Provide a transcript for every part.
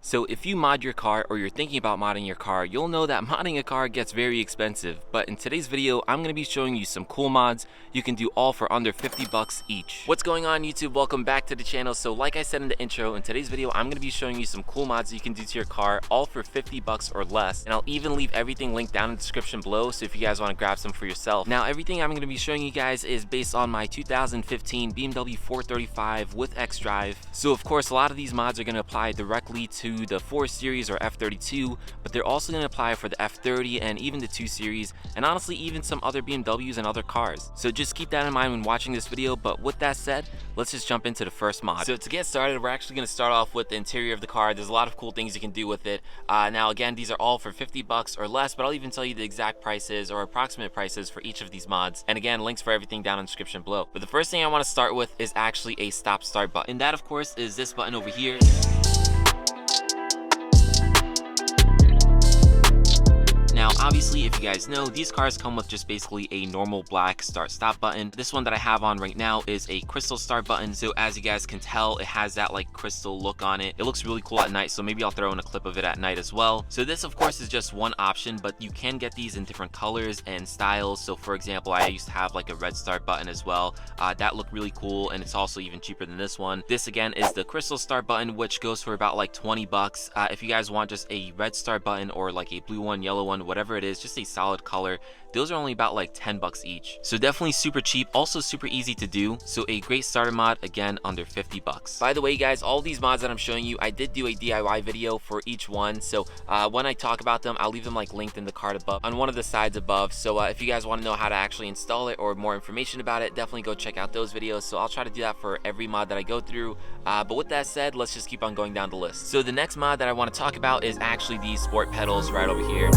So if you mod your car or you're thinking about modding your car, you'll know that modding a car gets very expensive. But in today's video, I'm going to be showing you some cool mods you can do all for under 50 bucks each. What's going on YouTube? Welcome back to the channel. So like I said in the intro, in today's video, I'm going to be showing you some cool mods you can do to your car all for 50 bucks or less. And I'll even leave everything linked down in the description below, so if you guys want to grab some for yourself. Now everything I'm going to be showing you guys is based on my 2015 BMW 435 with xDrive. So of course a lot of these mods are going to apply directly to the 4 Series or F32, but they're also going to apply for the F30 and even the 2 Series, and honestly even some other BMWs and other cars. So just keep that in mind when watching this video. But with that said, let's just jump into the first mod. So to get started, we're actually going to start off with the interior of the car. There's a lot of cool things you can do with it. Now again, these are all for 50 bucks or less, but I'll even tell you the exact prices or approximate prices for each of these mods. And again, links for everything down in the description below. But the first thing I want to start with is actually a stop start button. And that of course is this button over here. Now obviously, if you guys know, these cars come with just basically a normal black start stop button. This one that I have on right now is a crystal start button, so as you guys can tell, it has that like crystal look on it. It looks really cool at night, so maybe I'll throw in a clip of it at night as well. So this of course is just one option, but you can get these in different colors and styles. So for example, I used to have like a red start button as well. That looked really cool, and it's also even cheaper than this one. This again is the crystal start button, which goes for about like 20 bucks. If you guys want just a red start button or like a blue one, yellow one, whatever it is, just a solid color, those are only about like 10 bucks each. So definitely super cheap, also super easy to do. So a great starter mod, again under 50 bucks. By the way guys, all these mods that I'm showing you, I did do a DIY video for each one. So when I talk about them, I'll leave them like linked in the card above on one of the sides above. So if you guys want to know how to actually install it or more information about it, definitely go check out those videos. So I'll try to do that for every mod that I go through. But with that said, let's just keep on going down the list. So the next mod that I want to talk about is actually these sport pedals right over here.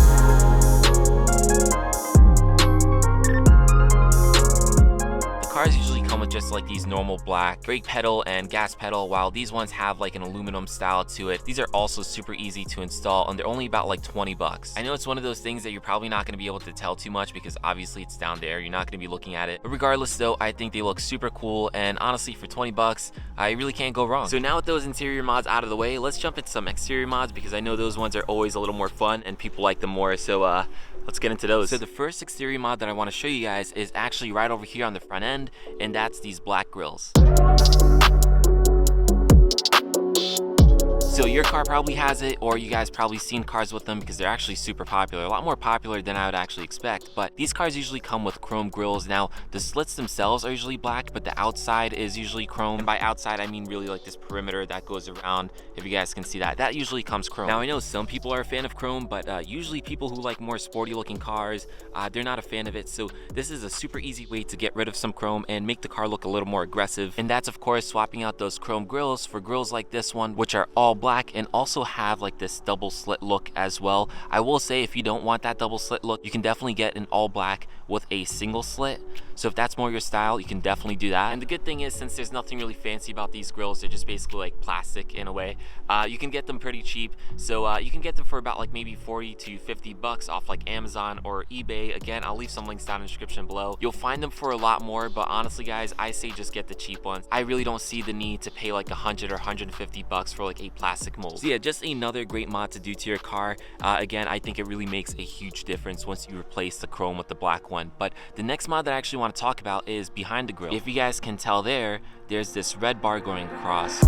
Cars usually come with just like these normal black brake pedal and gas pedal, while these ones have like an aluminum style to it. These are also super easy to install, and they're only about like 20 bucks. I know it's one of those things that you're probably not going to be able to tell too much because obviously it's down there, you're not going to be looking at it. But regardless though, I think they look super cool, and honestly for 20 bucks, I really can't go wrong. So now with those interior mods out of the way, let's jump into some exterior mods, because I know those ones are always a little more fun and people like them more. So let's get into those. So the first exterior mod that I want to show you guys is actually right over here on the front end, and that's these black grills. So your car probably has it, or you guys probably seen cars with them, because they're actually super popular, a lot more popular than I would actually expect. But these cars usually come with chrome grills. Now the slits themselves are usually black, but the outside is usually chrome, and by outside I mean really like this perimeter that goes around. If you guys can see that usually comes chrome. Now I know some people are a fan of chrome, but usually people who like more sporty looking cars, they're not a fan of it. So this is a super easy way to get rid of some chrome and make the car look a little more aggressive, and that's of course swapping out those chrome grills for grills like this one, which are all black and also have like this double slit look as well. I will say, if you don't want that double slit look, you can definitely get an all black with a single slit. So if that's more your style, you can definitely do that. And the good thing is, since there's nothing really fancy about these grills, they're just basically like plastic in a way, you can get them pretty cheap. So you can get them for about like maybe 40 to 50 bucks off like Amazon or eBay. Again, I'll leave some links down in the description below. You'll find them for a lot more, but honestly guys, I say just get the cheap ones. I really don't see the need to pay like 100 or 150 bucks for like a plastic mold. So yeah, just another great mod to do to your car. Again, I think it really makes a huge difference once you replace the chrome with the black one. But the next mod that I actually want to talk about is behind the grill. If you guys can tell there's this red bar going across.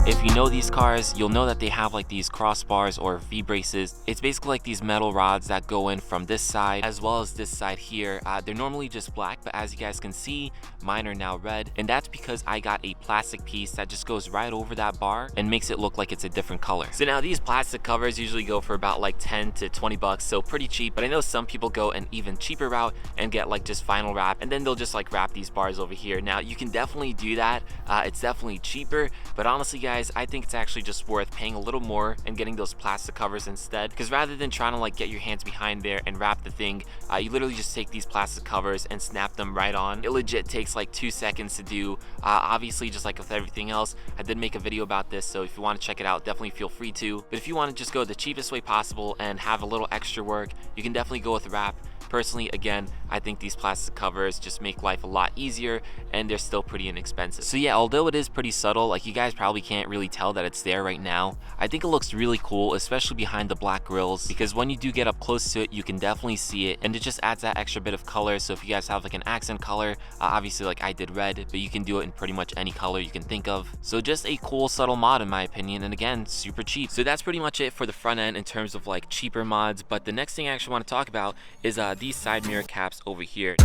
If you know these cars, you'll know that they have like these crossbars or V-braces. It's basically like these metal rods that go in from this side as well as this side here. They're normally just black, but as you guys can see, mine are now red. And that's because I got a plastic piece that just goes right over that bar and makes it look like it's a different color. So now these plastic covers usually go for about like 10 to 20 bucks, so pretty cheap. But I know some people go an even cheaper route and get like just vinyl wrap, and then they'll just like wrap these bars over here. Now you can definitely do that. It's definitely cheaper, but honestly guys, I think it's actually just worth paying a little more and getting those plastic covers instead, because rather than trying to like get your hands behind there and wrap the thing, you literally just take these plastic covers and snap them right on. It legit takes like 2 seconds to do. Obviously, just like with everything else, I did make a video about this, so if you want to check it out, definitely feel free to. But if you want to just go the cheapest way possible and have a little extra work, you can definitely go with wrap. Personally, again, I think these plastic covers just make life a lot easier, and they're still pretty inexpensive. So yeah, although it is pretty subtle, like you guys probably can't really tell that it's there right now, I think it looks really cool, especially behind the black grills, because when you do get up close to it, you can definitely see it, and it just adds that extra bit of color. So if you guys have like an accent color, obviously like I did red, but you can do it in pretty much any color you can think of. So just a cool subtle mod in my opinion, and again, super cheap. So that's pretty much it for the front end in terms of like cheaper mods. But the next thing I actually want to talk about is these side mirror caps over here.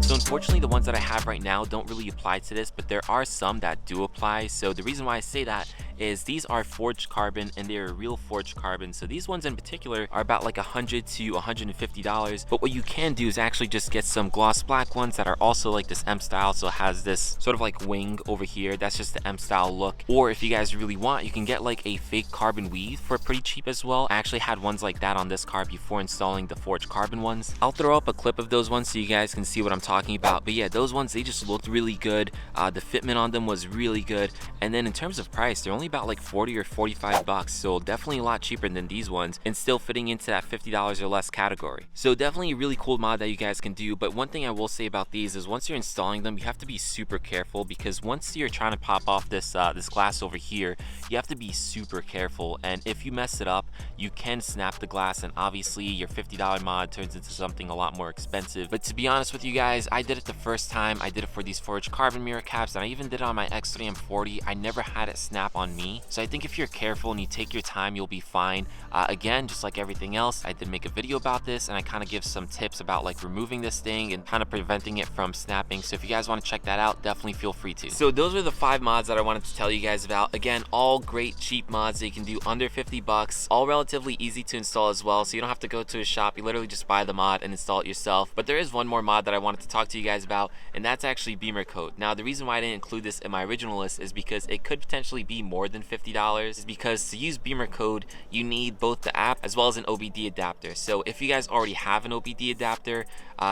So unfortunately, the ones that I have right now don't really apply to this, but there are some that do apply. So the reason why I say that is these are forged carbon, and they're real forged carbon. So these ones in particular are about like $100 to $150. But what you can do is actually just get some gloss black ones that are also like this M style. So it has this sort of like wing over here. That's just the M style look. Or if you guys really want, you can get like a fake carbon weave for pretty cheap as well. I actually had ones like that on this car before installing the forged carbon ones. I'll throw up a clip of those ones so you guys can see what I'm talking about. But yeah, those ones, they just looked really good. The fitment on them was really good. And then in terms of price, they're only about like 40 or 45 bucks. So definitely a lot cheaper than these ones, and still fitting into that $50 or less category. So definitely a really cool mod that you guys can do. But one thing I will say about these is once you're installing them, you have to be super careful, because once you're trying to pop off this this glass over here, you have to be super careful. And if you mess it up, you can snap the glass, and obviously your $50 mod turns into something a lot more expensive. But to be honest with you guys, I did it the first time. I did it for these forged carbon mirror caps, and I even did it on my X3 M40. I never had it snap on me. So I think if you're careful and you take your time, you'll be fine. Again, just like everything else, I did make a video about this, and I kind of give some tips about like removing this thing and kind of preventing it from snapping. So if you guys want to check that out, definitely feel free to. So those are the 5 mods that I wanted to tell you guys about. Again, all great cheap mods that you can do under 50 bucks, all relatively easy to install as well. So you don't have to go to a shop, you literally just buy the mod and install it yourself. But there is one more mod that I wanted to talk to you guys about, and that's actually Beamer Code. Now, the reason why I didn't include this in my original list is because it could potentially be more than $50, is because to use Beamer Code, you need both the app as well as an OBD adapter. So if you guys already have an OBD adapter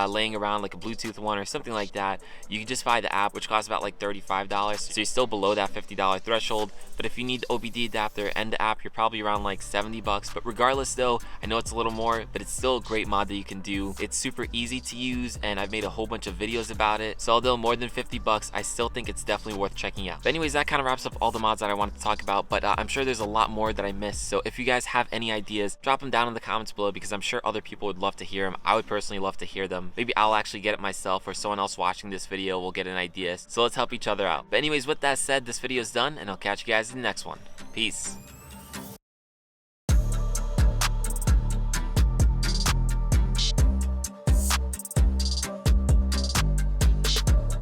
laying around, like a Bluetooth one or something like that, you can just buy the app, which costs about like $35. So you're still below that $50 threshold. But if you need the OBD adapter and the app, you're probably around like 70 bucks. But regardless though, I know it's a little more, but it's still a great mod that you can do. It's super easy to use, and I've made a whole bunch of videos about it. So although more than 50 bucks, I still think it's definitely worth checking out. But anyways, that kind of wraps up all the mods that I wanted to talk about, but I'm sure there's a lot more that I missed. So if you guys have any ideas, drop them down in the comments below, because I'm sure other people would love to hear them. I would personally love to hear them. Maybe I'll actually get it myself, or someone else watching this video will get an idea. So let's help each other out. But anyways, with that said, this video is done, and I'll catch you guys in the next one. Peace.